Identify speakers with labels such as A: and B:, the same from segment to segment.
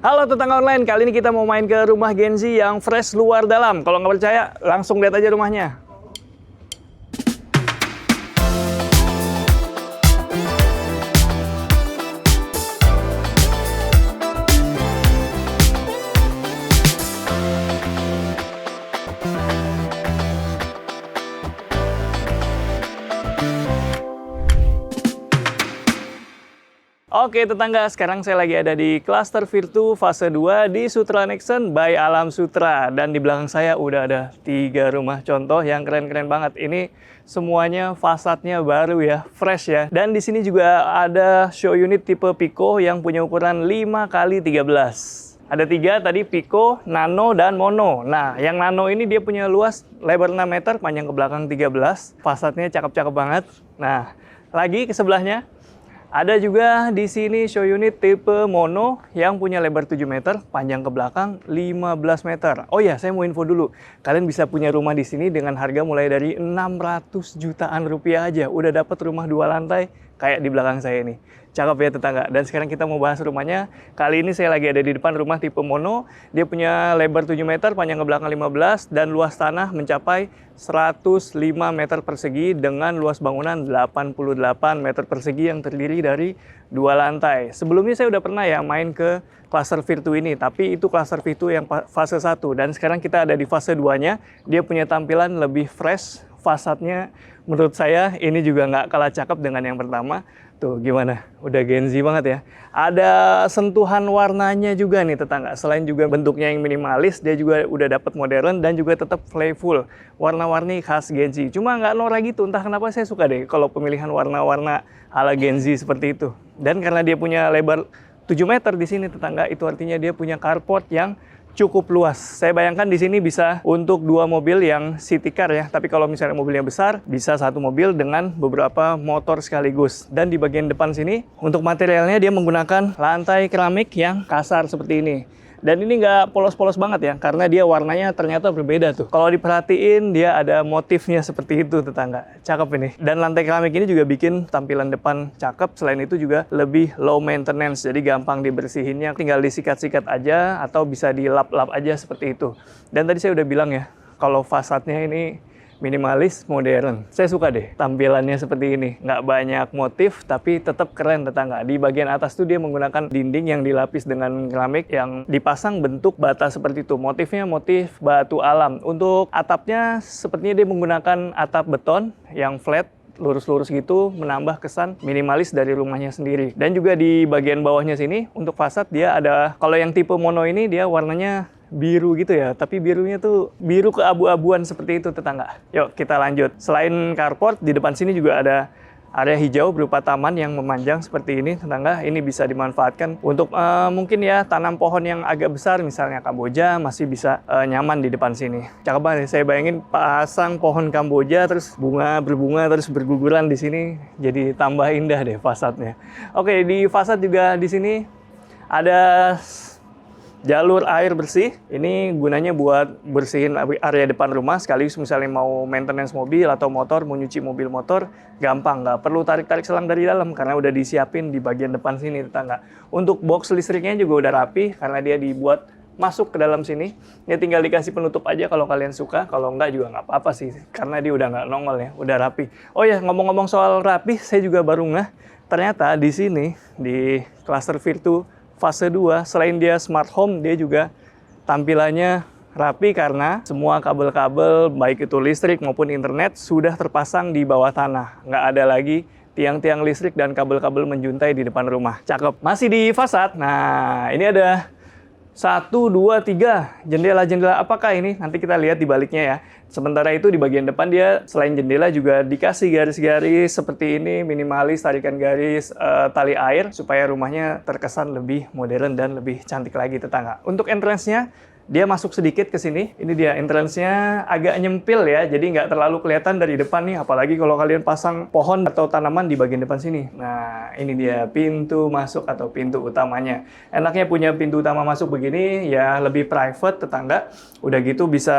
A: Halo tetangga online, kali ini kita mau main ke rumah Genzi yang fresh luar dalam. Kalau nggak percaya, langsung lihat aja rumahnya. Oke tetangga, sekarang saya lagi ada di Cluster Virtu fase 2 di Sutra Nexen by Alam Sutra. Dan di belakang saya udah ada 3 rumah contoh yang keren-keren banget. Ini semuanya fasadnya baru ya, fresh ya. Dan di sini juga ada show unit tipe Pico yang punya ukuran 5x13. Ada 3 tadi, Pico, Nano, dan Mono. Nah, yang Nano ini dia punya luas lebar 6 meter, panjang ke belakang 13. Fasadnya cakep-cakep banget. Nah, lagi ke sebelahnya ada juga di sini show unit tipe Mono yang punya lebar 7 meter, panjang ke belakang 15 meter. Oh ya, saya mau info dulu. Kalian bisa punya rumah di sini dengan harga mulai dari 600 jutaan rupiah aja. Udah dapat rumah 2 lantai kayak di belakang saya ini. Cakep ya tetangga. Dan sekarang kita mau bahas rumahnya. Kali ini saya lagi ada di depan rumah tipe Mono. Dia punya lebar 7 meter, panjang ke belakang 15, dan luas tanah mencapai 105 meter persegi dengan luas bangunan 88 meter persegi yang terdiri dari 2 lantai. Sebelumnya saya udah pernah ya main ke Cluster Virtu ini, tapi itu Cluster Virtu yang fase 1. Dan sekarang kita ada di fase 2-nya. Dia punya tampilan lebih fresh. Fasadnya menurut saya ini juga nggak kalah cakep dengan yang pertama. Tuh gimana, udah Genzi banget ya. Ada sentuhan warnanya juga nih tetangga. Selain juga bentuknya yang minimalis, dia juga udah dapat modern dan juga tetap playful. Warna-warni khas Genzi. Cuma nggak norak gitu, entah kenapa saya suka deh kalau pemilihan warna-warna ala Genzi seperti itu. Dan karena dia punya lebar 7 meter di sini tetangga, itu artinya dia punya carport yang cukup luas. Saya bayangkan di sini bisa untuk 2 mobil yang city car ya. Tapi kalau misalnya mobilnya besar, bisa 1 mobil dengan beberapa motor sekaligus. Dan di bagian depan sini, untuk materialnya dia menggunakan lantai keramik yang kasar seperti ini. Dan ini nggak polos-polos banget ya, karena dia warnanya ternyata berbeda tuh. Kalau diperhatiin, dia ada motifnya seperti itu tetangga. Cakep ini. Dan lantai keramik ini juga bikin tampilan depan cakep. Selain itu juga lebih low maintenance, jadi gampang dibersihinnya. Tinggal disikat-sikat aja atau bisa dilap-lap aja seperti itu. Dan tadi saya udah bilang ya, kalau fasadnya ini minimalis, modern. Saya suka deh tampilannya seperti ini. Nggak banyak motif, tapi tetap keren tetangga. Di bagian atas tuh dia menggunakan dinding yang dilapis dengan keramik yang dipasang bentuk bata seperti itu. Motifnya motif batu alam. Untuk atapnya sepertinya dia menggunakan atap beton yang flat, lurus-lurus gitu, menambah kesan minimalis dari rumahnya sendiri. Dan juga di bagian bawahnya sini, untuk fasad dia ada, kalau yang tipe Mono ini dia warnanya biru gitu ya, tapi birunya tuh biru keabu-abuan seperti itu tetangga. Yuk kita lanjut. Selain carport, di depan sini juga ada area hijau berupa taman yang memanjang seperti ini tetangga. Ini bisa dimanfaatkan untuk mungkin ya tanam pohon yang agak besar, misalnya kamboja masih bisa nyaman di depan sini. Cakep banget. Saya bayangin pasang pohon kamboja terus berbunga terus berguguran di sini, jadi tambah indah deh fasadnya. Oke, di fasad juga di sini ada jalur air bersih. Ini gunanya buat bersihin area depan rumah, sekaligus misalnya mau maintenance mobil atau motor, mau nyuci mobil motor, gampang, nggak perlu tarik-tarik selang dari dalam karena udah disiapin di bagian depan sini tetangga. Untuk box listriknya juga udah rapi karena dia dibuat masuk ke dalam sini. Dia tinggal dikasih penutup aja kalau kalian suka, kalau enggak juga nggak apa-apa sih karena dia udah nggak nongol ya, udah rapi. Oh ya, ngomong-ngomong soal rapi, saya juga baru ngeh ternyata di sini di Cluster Virtu fase 2, selain dia smart home, dia juga tampilannya rapi karena semua kabel-kabel, baik itu listrik maupun internet, sudah terpasang di bawah tanah. Nggak ada lagi tiang-tiang listrik dan kabel-kabel menjuntai di depan rumah. Cakep. Masih di fasad, nah ini ada 1, 2, 3 jendela-jendela. Apakah ini? Nanti kita lihat di baliknya ya. Sementara itu di bagian depan dia selain jendela juga dikasih garis-garis seperti ini, minimalis, tarikan garis tali air supaya rumahnya terkesan lebih modern dan lebih cantik lagi tetangga. Untuk entrance-nya dia masuk sedikit ke sini. Ini dia entrance-nya agak nyempil ya, jadi nggak terlalu kelihatan dari depan nih, apalagi kalau kalian pasang pohon atau tanaman di bagian depan sini. Nah, ini dia pintu masuk atau pintu utamanya. Enaknya punya pintu utama masuk begini, ya lebih private tetangga. Udah gitu bisa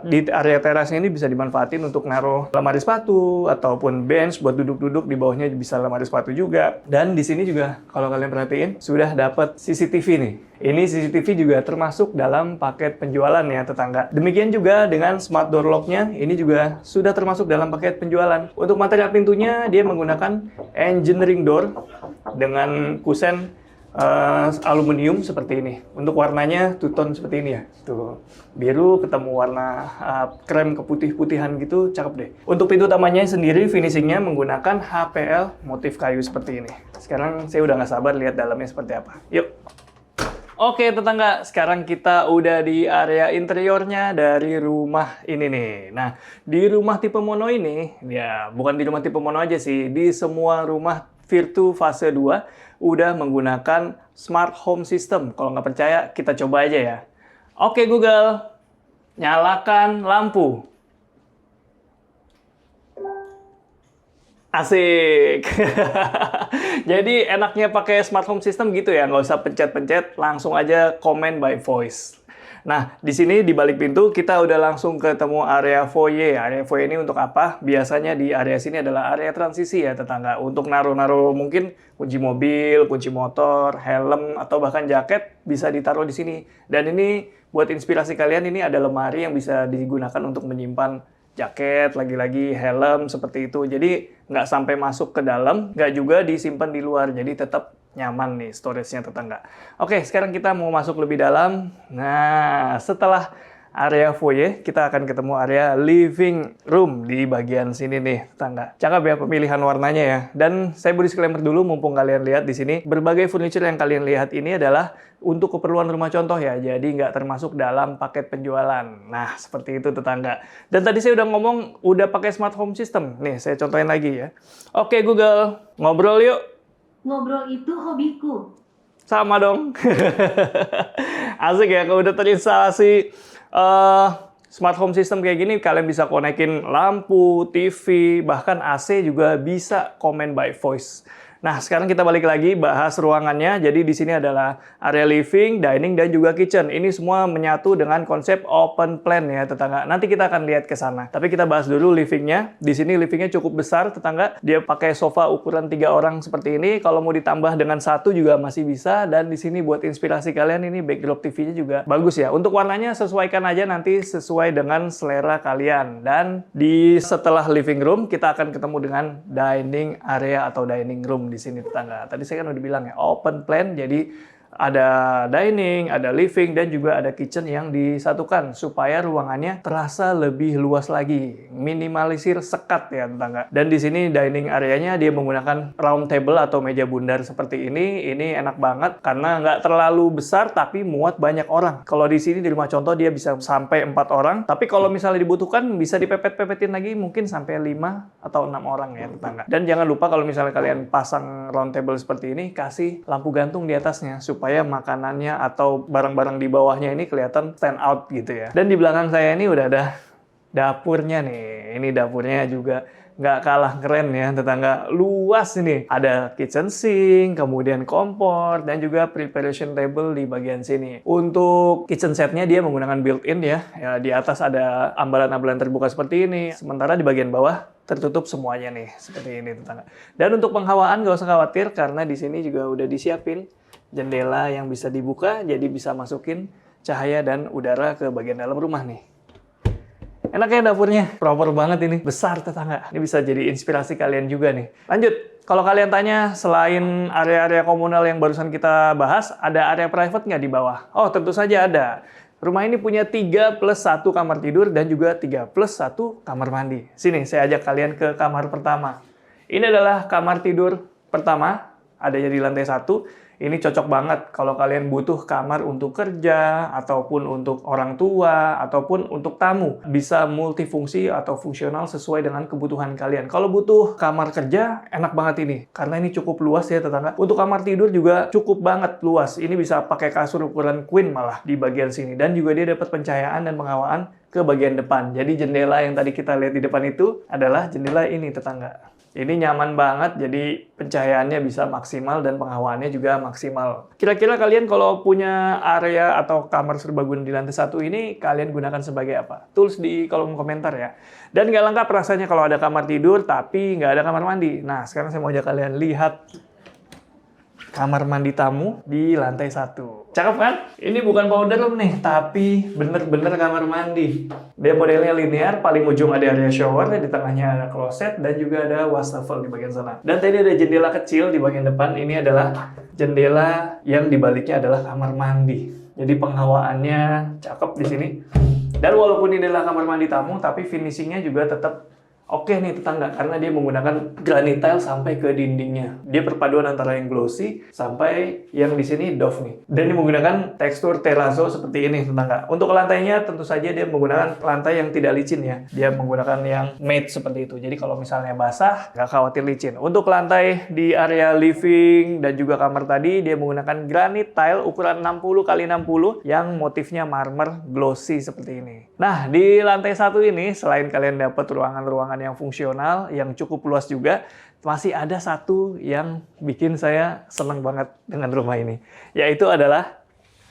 A: di area terasnya ini bisa dimanfaatin untuk naruh lemari sepatu ataupun bench buat duduk-duduk, di bawahnya bisa lemari sepatu juga. Dan di sini juga kalau kalian perhatiin sudah dapat CCTV nih. Ini CCTV juga termasuk dalam paket penjualan ya tetangga. Demikian juga dengan smart door lock-nya, ini juga sudah termasuk dalam paket penjualan. Untuk material pintunya, dia menggunakan engineering door dengan kusen aluminium seperti ini. Untuk warnanya two tone seperti ini ya. Tuh, biru ketemu warna krem keputih-putihan gitu, cakep deh. Untuk pintu utamanya sendiri finishingnya menggunakan HPL motif kayu seperti ini. Sekarang saya udah nggak sabar lihat dalamnya seperti apa. Yuk. Oke tetangga, sekarang kita udah di area interiornya dari rumah ini nih. Nah, di rumah tipe mono ini, ya bukan di rumah tipe mono aja sih, di semua rumah Virtu fase 2 udah menggunakan smart home system. Kalau nggak percaya, kita coba aja ya. Oke Google, nyalakan lampu. Asik. Jadi enaknya pakai smart home system gitu ya, nggak usah pencet-pencet, langsung aja comment by voice. Nah, di sini di balik pintu kita udah langsung ketemu area foyer. Area foyer ini untuk apa? Biasanya di area sini adalah area transisi ya tetangga. Untuk naruh-naruh mungkin kunci mobil, kunci motor, helm, atau bahkan jaket bisa ditaruh di sini. Dan ini buat inspirasi kalian, ini ada lemari yang bisa digunakan untuk menyimpan jaket, lagi-lagi helm seperti itu. Jadi nggak sampai masuk ke dalam, nggak juga disimpan di luar. Jadi tetap nyaman nih storage-nya tetangga. Oke, sekarang kita mau masuk lebih dalam. Nah, setelah area foyer, kita akan ketemu area living room di bagian sini nih tetangga. Cakep ya pemilihan warnanya ya. Dan saya beri disclaimer dulu mumpung kalian lihat di sini, berbagai furniture yang kalian lihat ini adalah untuk keperluan rumah contoh ya, jadi nggak termasuk dalam paket penjualan. Nah, seperti itu tetangga. Dan tadi saya udah ngomong, udah pakai smart home system. Nih, saya contohin lagi ya. Oke Google, ngobrol yuk.
B: Ngobrol itu hobiku.
A: Sama dong. Asik ya, kalau udah terinstalasi smart home system kayak gini, kalian bisa konekin lampu, TV, bahkan AC juga bisa comment by voice. Nah, sekarang kita balik lagi bahas ruangannya. Jadi di sini adalah area living, dining, dan juga kitchen. Ini semua menyatu dengan konsep open plan ya tetangga. Nanti kita akan lihat ke sana. Tapi kita bahas dulu livingnya. Di sini livingnya cukup besar tetangga. Dia pakai sofa ukuran 3 orang seperti ini. Kalau mau ditambah dengan 1 juga masih bisa. Dan di sini buat inspirasi kalian, ini backdrop TV-nya juga bagus ya. Untuk warnanya sesuaikan aja nanti sesuai dengan selera kalian. Dan di setelah living room kita akan ketemu dengan dining area atau dining room di sini tetangga. Tadi saya kan udah bilang ya, open plan, jadi ada dining, ada living, dan juga ada kitchen yang disatukan supaya ruangannya terasa lebih luas lagi, minimalisir sekat ya tetangga. Dan di sini dining areanya dia menggunakan round table atau meja bundar seperti ini. Ini enak banget karena nggak terlalu besar tapi muat banyak orang. Kalau di sini di rumah contoh dia bisa sampai 4 orang, tapi kalau misalnya dibutuhkan bisa dipepet-pepetin lagi mungkin sampai 5 atau 6 orang ya tetangga. Dan jangan lupa kalau misalnya kalian pasang round table seperti ini, kasih lampu gantung di atasnya supaya makanannya atau barang-barang di bawahnya ini kelihatan stand out gitu ya. Dan di belakang saya ini udah ada dapurnya nih. Ini dapurnya juga nggak kalah keren ya tetangga. Luas ini. Ada kitchen sink, kemudian kompor, dan juga preparation table di bagian sini. Untuk kitchen setnya dia menggunakan built-in ya. Di atas ada ambalan-ambalan terbuka seperti ini. Sementara di bagian bawah tertutup semuanya nih. Seperti ini tetangga. Dan untuk penghawaan nggak usah khawatir karena di sini juga udah disiapin jendela yang bisa dibuka, jadi bisa masukin cahaya dan udara ke bagian dalam rumah nih. Enak ya dapurnya, proper banget ini, besar tetangga. Ini bisa jadi inspirasi kalian juga nih. Lanjut, kalau kalian tanya selain area-area komunal yang barusan kita bahas, ada area private nggak di bawah? Oh, tentu saja ada. Rumah ini punya 3+1 kamar tidur dan juga 3+1 kamar mandi. Sini, saya ajak kalian ke kamar pertama. Ini adalah kamar tidur pertama, adanya di lantai 1. Ini cocok banget kalau kalian butuh kamar untuk kerja, ataupun untuk orang tua, ataupun untuk tamu. Bisa multifungsi atau fungsional sesuai dengan kebutuhan kalian. Kalau butuh kamar kerja, enak banget ini. Karena ini cukup luas ya tetangga. Untuk kamar tidur juga cukup banget luas. Ini bisa pakai kasur ukuran queen malah di bagian sini. Dan juga dia dapat pencahayaan dan penghawaan ke bagian depan. Jadi jendela yang tadi kita lihat di depan itu adalah jendela ini tetangga. Ini nyaman banget, jadi pencahayaannya bisa maksimal dan penghawaannya juga maksimal. Kira-kira kalian kalau punya area atau kamar serbaguna di lantai 1 ini, kalian gunakan sebagai apa? Tulis di kolom komentar ya. Dan nggak lengkap rasanya kalau ada kamar tidur, tapi nggak ada kamar mandi. Nah, sekarang saya mau ajak kalian lihat kamar mandi tamu di lantai 1. Cakep kan? Ini bukan powder room nih, tapi bener-bener kamar mandi. Dia modelnya linear, paling ujung ada area shower, di tengahnya ada kloset, dan juga ada wastafel di bagian sana. Dan tadi ada jendela kecil di bagian depan, ini adalah jendela yang dibaliknya adalah kamar mandi. Jadi penghawaannya cakep di sini. Dan walaupun ini adalah kamar mandi tamu, tapi finishingnya juga tetap oke nih tetangga, karena dia menggunakan granite tile sampai ke dindingnya. Dia perpaduan antara yang glossy sampai yang di sini doff nih. Dan dia menggunakan tekstur terrazzo seperti ini tetangga. Untuk lantainya tentu saja dia menggunakan lantai yang tidak licin ya. Dia menggunakan yang matte seperti itu. Jadi kalau misalnya basah, nggak khawatir licin. Untuk lantai di area living dan juga kamar tadi, dia menggunakan granite tile ukuran 60 x 60 yang motifnya marmer glossy seperti ini. Nah, di lantai 1 ini selain kalian dapat ruangan-ruangan yang fungsional, yang cukup luas juga, masih ada satu yang bikin saya senang banget dengan rumah ini, yaitu adalah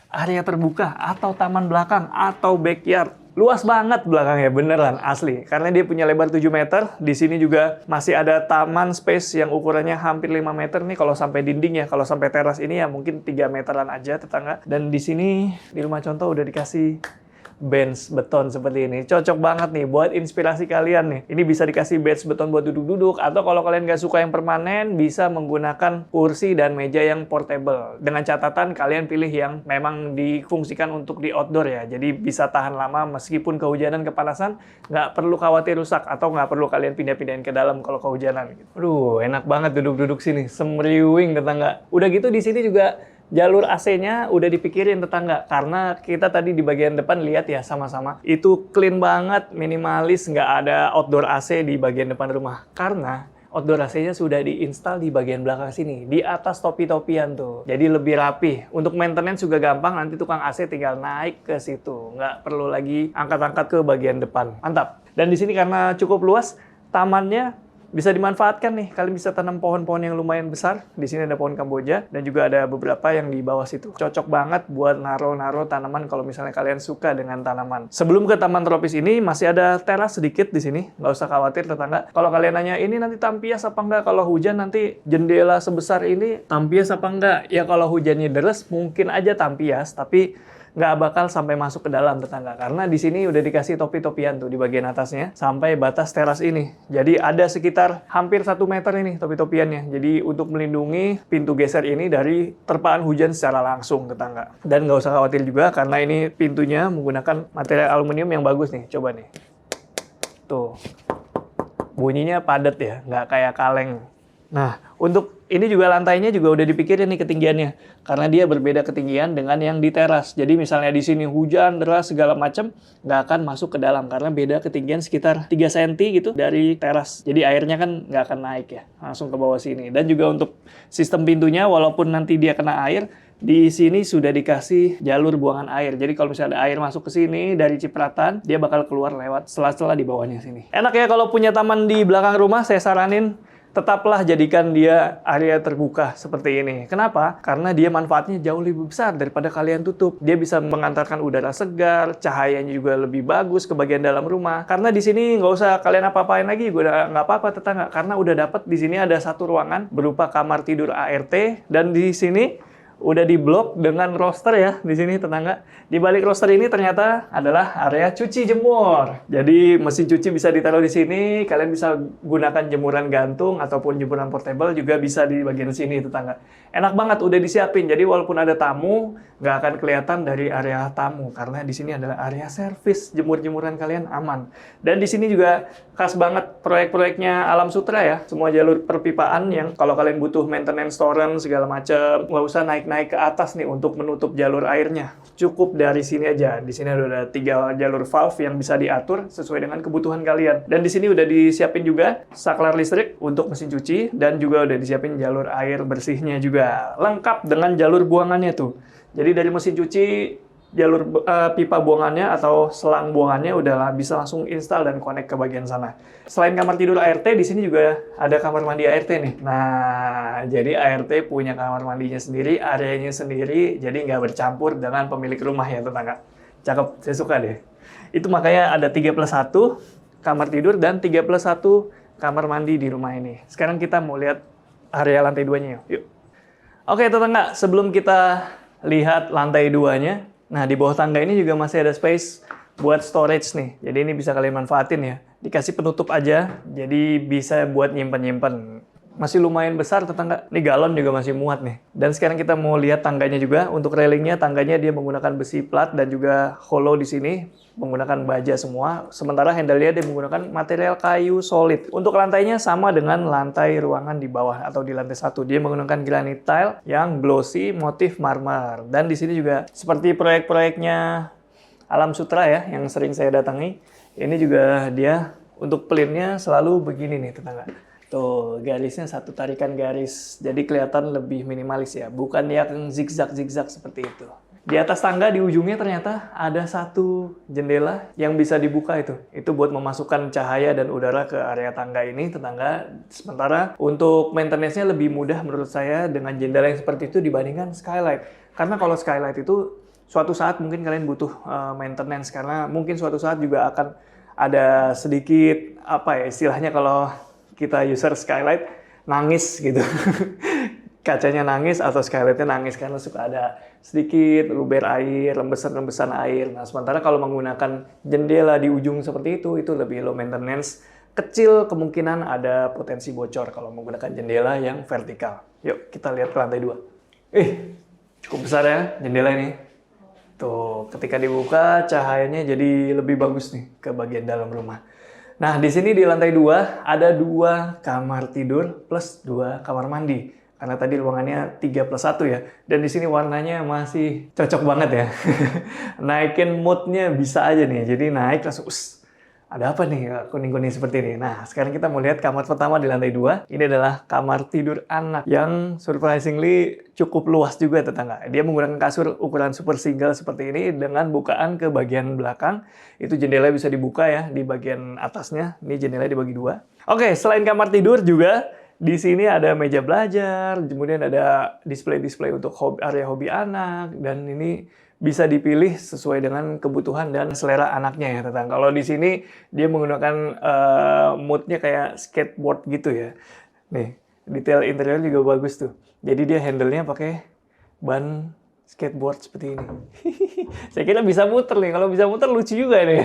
A: area terbuka atau taman belakang atau backyard. Luas banget belakangnya, beneran asli. Karena dia punya lebar 7 meter, di sini juga masih ada taman space yang ukurannya hampir 5 meter nih kalau sampai dinding ya. Kalau sampai teras ini ya mungkin 3 meteran aja tetangga. Dan di sini di rumah contoh udah dikasih bench beton seperti ini. Cocok banget nih buat inspirasi kalian nih. Ini bisa dikasih bench beton buat duduk-duduk, atau kalau kalian nggak suka yang permanen, bisa menggunakan kursi dan meja yang portable. Dengan catatan kalian pilih yang memang difungsikan untuk di outdoor ya. Jadi bisa tahan lama meskipun kehujanan, kepanasan, nggak perlu khawatir rusak, atau nggak perlu kalian pindah-pindahin ke dalam kalau kehujanan. Aduh, enak banget duduk-duduk sini. Semriwing tetangga. Udah gitu di sini juga jalur AC-nya udah dipikirin tetangga, karena kita tadi di bagian depan lihat ya sama-sama, itu clean banget, minimalis, nggak ada outdoor AC di bagian depan rumah. Karena outdoor AC-nya sudah diinstal di bagian belakang sini, di atas topi-topian tuh. Jadi lebih rapi. Untuk maintenance juga gampang, nanti tukang AC tinggal naik ke situ. Nggak perlu lagi angkat-angkat ke bagian depan. Mantap. Dan di sini karena cukup luas, tamannya bisa dimanfaatkan nih. Kalian bisa tanam pohon-pohon yang lumayan besar. Di sini ada pohon Kamboja dan juga ada beberapa yang di bawah situ. Cocok banget buat naro-naro tanaman kalau misalnya kalian suka dengan tanaman. Sebelum ke taman tropis ini masih ada teras sedikit di sini. Nggak usah khawatir tetangga. Kalau kalian nanya ini nanti tampias apa enggak? Kalau hujan nanti jendela sebesar ini tampias apa enggak? Ya kalau hujannya deres mungkin aja tampias, tapi nggak bakal sampai masuk ke dalam tetangga, karena di sini udah dikasih topi-topian tuh di bagian atasnya sampai batas teras ini. Jadi ada sekitar hampir 1 meter ini topi-topiannya. Jadi untuk melindungi pintu geser ini dari terpaan hujan secara langsung tetangga. Dan nggak usah khawatir juga karena ini pintunya menggunakan material aluminium yang bagus nih. Coba nih. Tuh. Bunyinya padat ya, nggak kayak kaleng. Nah, untuk ini juga lantainya juga udah dipikirin nih ketinggiannya. Karena dia berbeda ketinggian dengan yang di teras. Jadi misalnya di sini hujan, deras, segala macam, nggak akan masuk ke dalam. Karena beda ketinggian sekitar 3 cm gitu dari teras. Jadi airnya kan nggak akan naik ya, langsung ke bawah sini. Dan juga untuk sistem pintunya, walaupun nanti dia kena air, di sini sudah dikasih jalur buangan air. Jadi kalau misalnya ada air masuk ke sini dari cipratan, dia bakal keluar lewat sela-sela di bawahnya sini. Enak ya kalau punya taman di belakang rumah, saya saranin tetaplah jadikan dia area terbuka seperti ini. Kenapa? Karena dia manfaatnya jauh lebih besar daripada kalian tutup. Dia bisa mengantarkan udara segar, cahayanya juga lebih bagus ke bagian dalam rumah. Karena di sini nggak usah kalian apa-apain lagi, udah nggak apa-apa tetangga. Karena udah dapat di sini ada satu ruangan berupa kamar tidur ART, dan di sini udah diblok dengan roster ya di sini tetangga. Di balik roster ini ternyata adalah area cuci jemur. Jadi mesin cuci bisa ditaruh di sini, kalian bisa gunakan jemuran gantung ataupun jemuran portable juga bisa di bagian sini tetangga. Enak banget udah disiapin. Jadi walaupun ada tamu, nggak akan kelihatan dari area tamu karena di sini adalah area servis, jemur-jemuran kalian aman. Dan di sini juga khas banget proyek-proyeknya Alam Sutra ya. Semua jalur perpipaan yang kalau kalian butuh maintenance torrent segala macam, nggak usah naik ke atas nih untuk menutup jalur airnya. Cukup dari sini aja. Di sini ada 3 jalur valve yang bisa diatur sesuai dengan kebutuhan kalian. Dan di sini udah disiapin juga saklar listrik untuk mesin cuci dan juga udah disiapin jalur air bersihnya juga. Lengkap dengan jalur buangannya tuh. Jadi dari mesin cuci, jalur pipa buangannya atau selang buangannya udah bisa langsung install dan connect ke bagian sana. Selain kamar tidur ART, di sini juga ada kamar mandi ART nih. Nah, jadi ART punya kamar mandinya sendiri, areanya sendiri, jadi nggak bercampur dengan pemilik rumah ya tetangga. Cakep, saya suka deh. Itu makanya ada 3+1 kamar tidur dan 3+1 kamar mandi di rumah ini. Sekarang kita mau lihat area lantai 2-nya yuk. Oke tetangga, sebelum kita lihat lantai 2-nya, nah di bawah tangga ini juga masih ada space buat storage nih. Jadi ini bisa kalian manfaatin ya. Dikasih penutup aja, jadi bisa buat nyimpen-nyimpen. Masih lumayan besar tetangga. Ini galon juga masih muat nih. Dan sekarang kita mau lihat tangganya juga. Untuk railingnya, tangganya dia menggunakan besi plat dan juga hollow di sini. Menggunakan baja semua. Sementara handle-nya dia menggunakan material kayu solid. Untuk lantainya sama dengan lantai ruangan di bawah atau di lantai 1. Dia menggunakan granite tile yang glossy motif marmer. Dan di sini juga seperti proyek-proyeknya Alam Sutra ya, yang sering saya datangi. Ini juga dia untuk pelinnya selalu begini nih tetangga. Tuh, garisnya satu tarikan garis. Jadi kelihatan lebih minimalis ya. Bukan yang zigzag-zigzag seperti itu. Di atas tangga di ujungnya ternyata ada satu jendela yang bisa dibuka itu. Itu buat memasukkan cahaya dan udara ke area tangga ini, tetangga. Sementara untuk maintenance-nya lebih mudah menurut saya dengan jendela yang seperti itu dibandingkan skylight. Karena kalau skylight itu suatu saat mungkin kalian butuh maintenance. Karena mungkin suatu saat juga akan ada sedikit, apa ya istilahnya kalau kita user skylight nangis gitu. Kacanya nangis atau skylightnya nangis karena suka ada sedikit luber air, rembesan-rembesan air. Nah, sementara kalau menggunakan jendela di ujung seperti itu lebih low maintenance. Kecil kemungkinan ada potensi bocor kalau menggunakan jendela yang vertikal. Yuk, kita lihat ke lantai 2. Cukup besar ya jendela ini. Tuh, ketika dibuka cahayanya jadi lebih bagus nih ke bagian dalam rumah. Nah, di sini di lantai 2 ada 2 kamar tidur plus 2 kamar mandi. Karena tadi ruangannya 3+1 ya. Dan di sini warnanya masih cocok banget ya. Naikin moodnya bisa aja nih. Jadi naik langsung, ada apa nih kuning-kuning seperti ini? Nah, sekarang kita mau lihat kamar pertama di lantai 2. Ini adalah kamar tidur anak yang surprisingly cukup luas juga tetangga. Dia menggunakan kasur ukuran super single seperti ini dengan bukaan ke bagian belakang. Itu jendela bisa dibuka ya di bagian atasnya. Ini jendela dibagi 2. Oke, selain kamar tidur juga di sini ada meja belajar, kemudian ada display-display untuk area hobi anak, dan ini bisa dipilih sesuai dengan kebutuhan dan selera anaknya ya tetangga. Kalau di sini dia menggunakan moodnya kayak skateboard gitu ya. Nih, detail interior juga bagus tuh. Jadi dia handle-nya pakai ban skateboard seperti ini. Saya kira bisa muter nih. Kalau bisa muter lucu juga nih.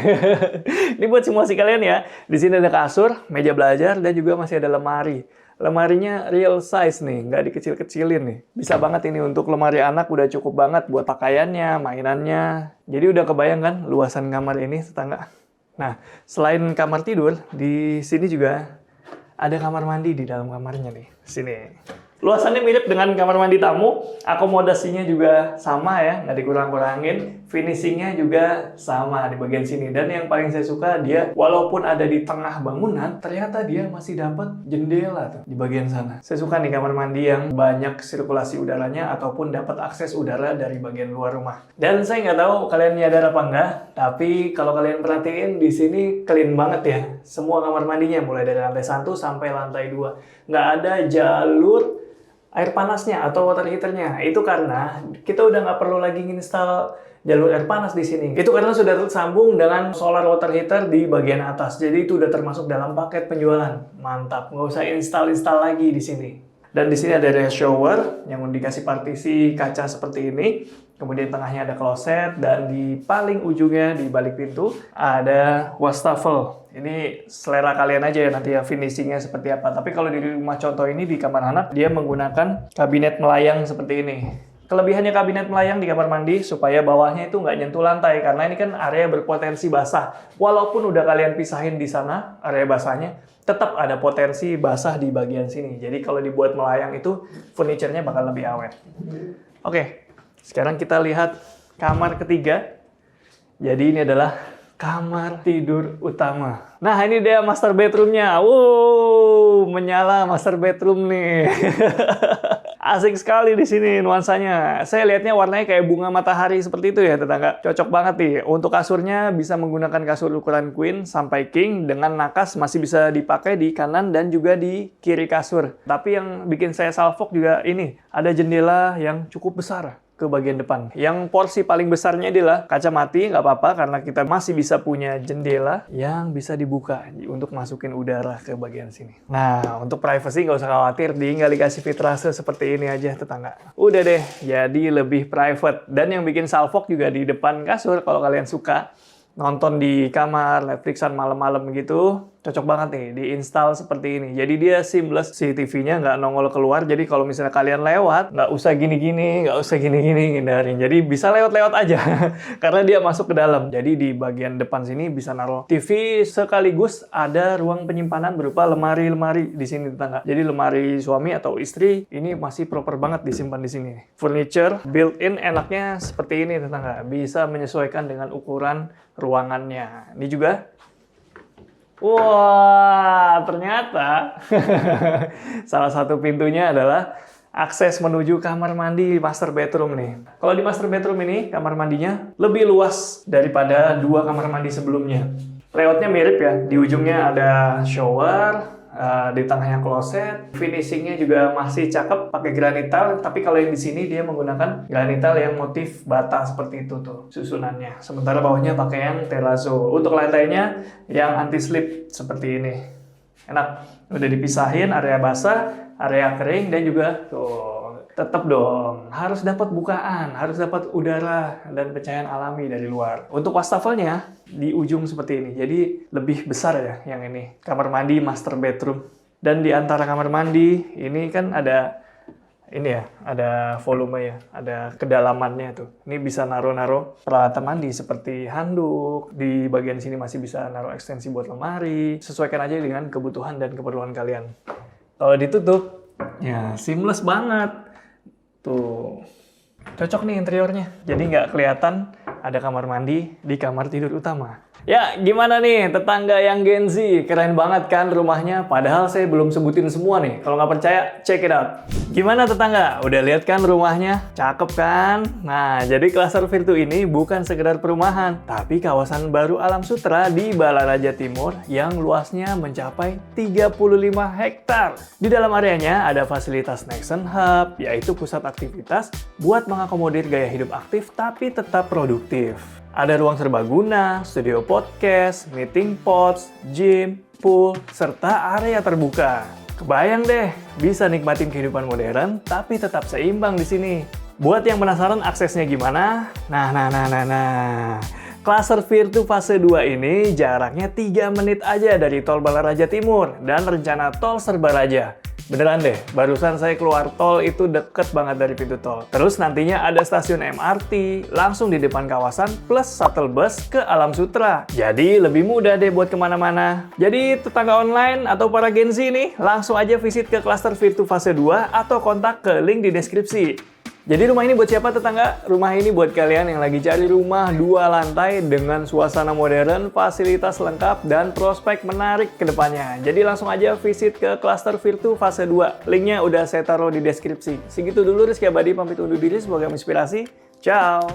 A: Ini buat simulasi kalian ya. Di sini ada kasur, meja belajar, dan juga masih ada lemari. Lemarinya real size nih, nggak dikecil-kecilin nih. Bisa banget ini untuk lemari anak, udah cukup banget buat pakaiannya, mainannya. Jadi udah kebayang kan luasan kamar ini tetangga. Nah, selain kamar tidur, di sini juga ada kamar mandi di dalam kamarnya nih. Sini. Luasannya mirip dengan kamar mandi tamu, akomodasinya juga sama ya, nggak dikurang-kurangin. Finishingnya juga sama di bagian sini. Dan yang paling saya suka, dia walaupun ada di tengah bangunan, ternyata dia masih dapat jendela tuh di bagian sana. Saya suka nih kamar mandi yang banyak sirkulasi udaranya ataupun dapat akses udara dari bagian luar rumah. Dan saya nggak tahu kalian nyadar apa enggak, tapi kalau kalian perhatiin di sini clean banget ya. Semua kamar mandinya mulai dari lantai 1 sampai lantai 2. Nggak ada jalur air panasnya atau water heaternya. Itu karena kita udah nggak perlu lagi install jalur air panas di sini. Itu karena sudah tersambung dengan solar water heater di bagian atas. Jadi itu udah termasuk dalam paket penjualan. Mantap, nggak usah install lagi di sini. Dan di sini ada area shower yang dikasih partisi kaca seperti ini. Kemudian tengahnya ada kloset, dan di paling ujungnya di balik pintu ada wastafel. Ini selera kalian aja ya nanti ya finishingnya seperti apa. Tapi kalau di rumah contoh ini di kamar anak, dia menggunakan kabinet melayang seperti ini. Kelebihannya kabinet melayang di kamar mandi supaya bawahnya itu nggak nyentuh lantai, karena ini kan area berpotensi basah. Walaupun udah kalian pisahin di sana area basahnya, tetap ada potensi basah di bagian sini. Jadi kalau dibuat melayang itu furniture-nya bakal lebih awet. Oke, sekarang kita lihat kamar ketiga. Jadi ini adalah kamar tidur utama. Nah, ini dia master bedroom-nya. Wow, menyala master bedroom nih. Asik sekali di sini nuansanya. Saya lihatnya warnanya kayak bunga matahari seperti itu ya, tetangga. Cocok banget nih. Untuk kasurnya bisa menggunakan kasur ukuran queen sampai king dengan nakas masih bisa dipakai di kanan dan juga di kiri kasur. Tapi yang bikin saya salfok juga ini, ada jendela yang cukup besar ke bagian depan. Yang porsi paling besarnya adalah kaca mati, nggak apa-apa karena kita masih bisa punya jendela yang bisa dibuka untuk masukin udara ke bagian sini. Nah, untuk privacy nggak usah khawatir, tinggal dikasih vitrase seperti ini aja tetangga. Udah deh, jadi lebih private. Dan yang bikin salfok juga di depan kasur kalau kalian suka nonton di kamar, Netflixan malam-malam gitu, cocok banget nih diinstal seperti ini. Jadi dia seamless, si TV-nya nggak nongol keluar. Jadi kalau misalnya kalian lewat, nggak usah gini-gini, hindarin. Jadi bisa lewat-lewat aja, karena dia masuk ke dalam. Jadi di bagian depan sini bisa naruh TV sekaligus ada ruang penyimpanan berupa lemari-lemari di sini tetangga. Jadi lemari suami atau istri ini masih proper banget disimpan di sini. Furniture built-in enaknya seperti ini tetangga, bisa menyesuaikan dengan ukuran ruangannya. Ini juga. Wah, ternyata salah satu pintunya adalah akses menuju kamar mandi master bedroom nih. Kalau di master bedroom ini, kamar mandinya lebih luas daripada dua kamar mandi sebelumnya. Layoutnya mirip ya, di ujungnya ada shower, di tengahnya kloset, finishingnya juga masih cakep pakai granital, tapi kalau yang di sini dia menggunakan granital yang motif bata seperti itu tuh susunannya. Sementara bawahnya pakai yang terrazzo. Untuk lantainya yang anti slip seperti ini. Enak, udah dipisahin area basah, area kering dan juga tuh tetap dong harus dapat bukaan, harus dapat udara dan pencahayaan alami dari luar. Untuk wastafelnya di ujung seperti ini, jadi lebih besar ya yang ini. Kamar mandi master bedroom. Dan di antara kamar mandi ini kan ada ini ya, ada volume ya, ada kedalamannya tuh. Ini bisa naruh-naruh peralatan mandi seperti handuk. Di bagian sini masih bisa naruh ekstensi buat lemari. Sesuaikan aja dengan kebutuhan dan keperluan kalian. Kalau ditutup, ya seamless banget. Tuh, cocok nih interiornya. Jadi nggak kelihatan ada kamar mandi di kamar tidur utama. Ya, gimana nih tetangga yang Gen Z? Keren banget kan rumahnya? Padahal saya belum sebutin semua nih. Kalau nggak percaya, check it out. Gimana tetangga? Udah lihat kan rumahnya? Cakep kan? Nah, jadi Cluster Virtu ini bukan sekedar perumahan, tapi kawasan baru Alam Sutera di Balaraja Timur yang luasnya mencapai 35 hektar. Di dalam areanya ada fasilitas Nexen Hub, yaitu pusat aktivitas buat mengakomodir gaya hidup aktif tapi tetap produktif. Ada ruang serbaguna, studio podcast, meeting pods, gym, pool, serta area terbuka. Kebayang deh, bisa nikmatin kehidupan modern tapi tetap seimbang di sini. Buat yang penasaran aksesnya gimana? Nah. Cluster Virtu fase 2 ini jaraknya 3 menit aja dari tol Balaraja Timur dan rencana tol Serbaraja. Beneran deh, barusan saya keluar tol itu deket banget dari pintu tol. Terus nantinya ada stasiun MRT langsung di depan kawasan plus shuttle bus ke Alam Sutera. Jadi lebih mudah deh buat kemana-mana. Jadi tetangga online atau para Gen Z nih langsung aja visit ke Cluster Virtu fase 2 atau kontak ke link di deskripsi. Jadi rumah ini buat siapa tetangga? Rumah ini buat kalian yang lagi cari rumah 2 lantai dengan suasana modern, fasilitas lengkap, dan prospek menarik ke depannya. Jadi langsung aja visit ke Cluster Virtu fase 2. Linknya udah saya taruh di deskripsi. Segitu dulu, Rizky Abadi pamit undur diri, semoga menginspirasi. Ciao!